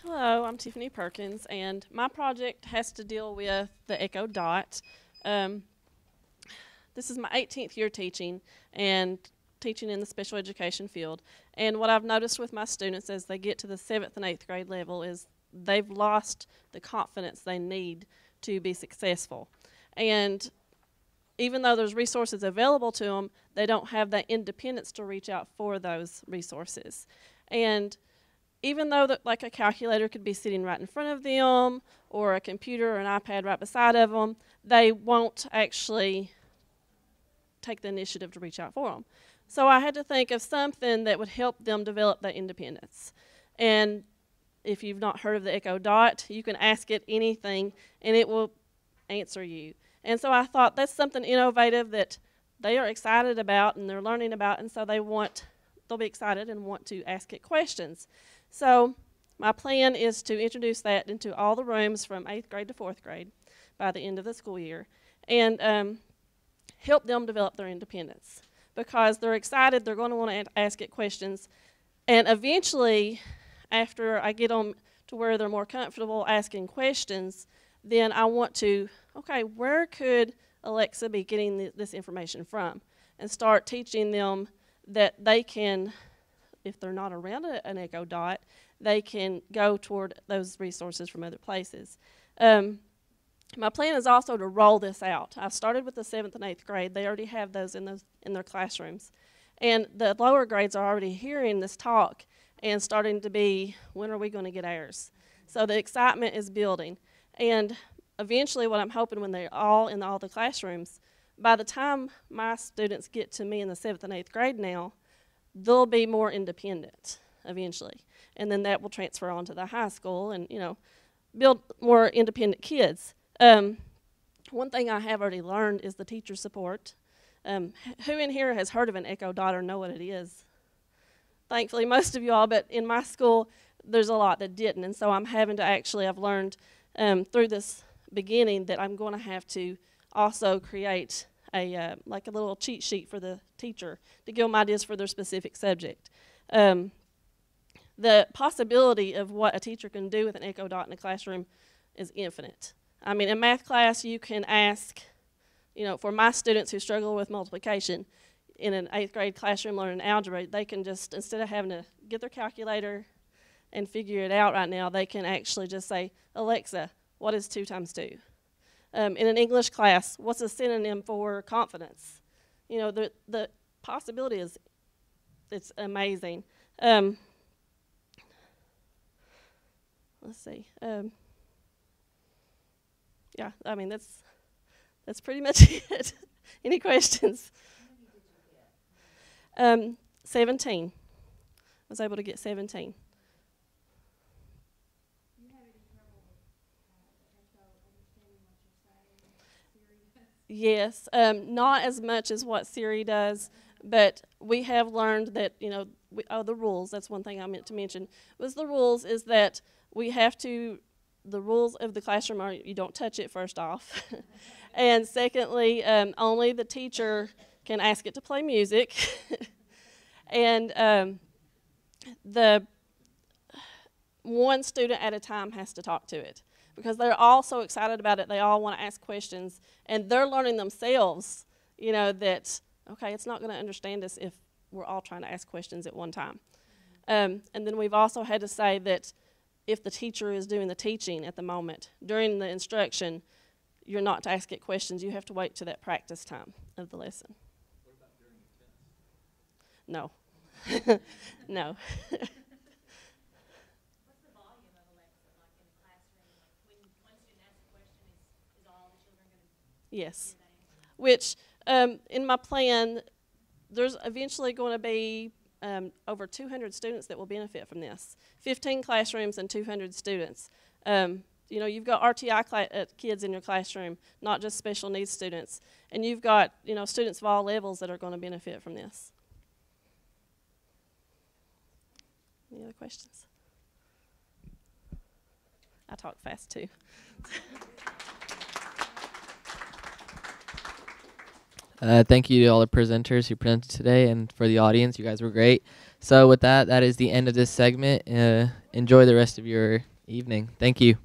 Hello, I'm Tiffany Perkins, and my project has to deal with the Echo Dot. Um, this is my 18th year teaching and teaching in the special education field. And what I've noticed with my students as they get to the 7th and 8th grade level is they've lost the confidence they need to be successful. And even though there's resources available to them, they don't have that independence to reach out for those resources. And even though that like a calculator could be sitting right in front of them or a computer or an iPad right beside of them, they won't actually take the initiative to reach out for them. So I had to think of something that would help them develop that independence. And if you've not heard of the Echo Dot, you can ask it anything and it will answer you. And so I thought that's something innovative that they are excited about and they're learning about, and so they'll be excited and want to ask it questions. So my plan is to introduce that into all the rooms from 8th grade to 4th grade by the end of the school year and help them develop their independence because they're excited, they're going to want to ask it questions, and eventually after I get them to where they're more comfortable asking questions, then I want to, okay, where could Alexa be getting this information from? And start teaching them that they can, if they're not around an Echo Dot, they can go toward those resources from other places. My plan is also to roll this out. I started with the 7th and 8th grade. They already have those in their classrooms. And the lower grades are already hearing this talk and starting to be, when are we going to get ours? So the excitement is building. And eventually what I'm hoping when they're all in all the classrooms, by the time my students get to me in the 7th and 8th grade now, they'll be more independent eventually. And then that will transfer on to the high school and, build more independent kids. One thing I have already learned is the teacher support. Who in here has heard of an Echo Dot or know what it is? Thankfully, most of you all, but in my school, there's a lot that didn't. And so I'm having to I've learned through this beginning that I'm going to have to also create like a little cheat sheet for the teacher to give them ideas for their specific subject. The possibility of what a teacher can do with an Echo Dot in a classroom is infinite. I mean, in math class, you can ask, for my students who struggle with multiplication, in an 8th grade classroom learning algebra, they can just, instead of having to get their calculator and figure it out right now, they can actually just say, Alexa, what is 2 times 2? In an English class, what's a synonym for confidence? The possibility it's amazing. Let's see. Yeah, I mean, that's pretty much it. Any questions? 17. I was able to get 17. Yes, not as much as what Siri does, but we have learned that, the rules, that's one thing I meant to mention, was the rules is that we have to, the rules of the classroom are you don't touch it first off. And secondly, only the teacher can ask it to play music. And the one student at a time has to talk to it because they're all so excited about it. They all want to ask questions, and they're learning themselves, that, okay, it's not going to understand us if we're all trying to ask questions at one time. And then we've also had to say that if the teacher is doing the teaching at the moment, during the instruction, you're not to ask it questions. You have to wait to that practice time of the lesson. What about during the test? No. No. What's the volume of Alexa like in a classroom? Like when one student asks a question, is all the children going to Yes. hear that answer? Which, in my plan, there's eventually going to be over 200 students that will benefit from this. 15 classrooms and 200 students. You've got RTI kids in your classroom, not just special needs students. And you've got, students of all levels that are going to benefit from this. Any other questions? I talk fast too. Thank you to all the presenters who presented today, and for the audience, you guys were great. So with that, that is the end of this segment. Enjoy the rest of your evening. Thank you.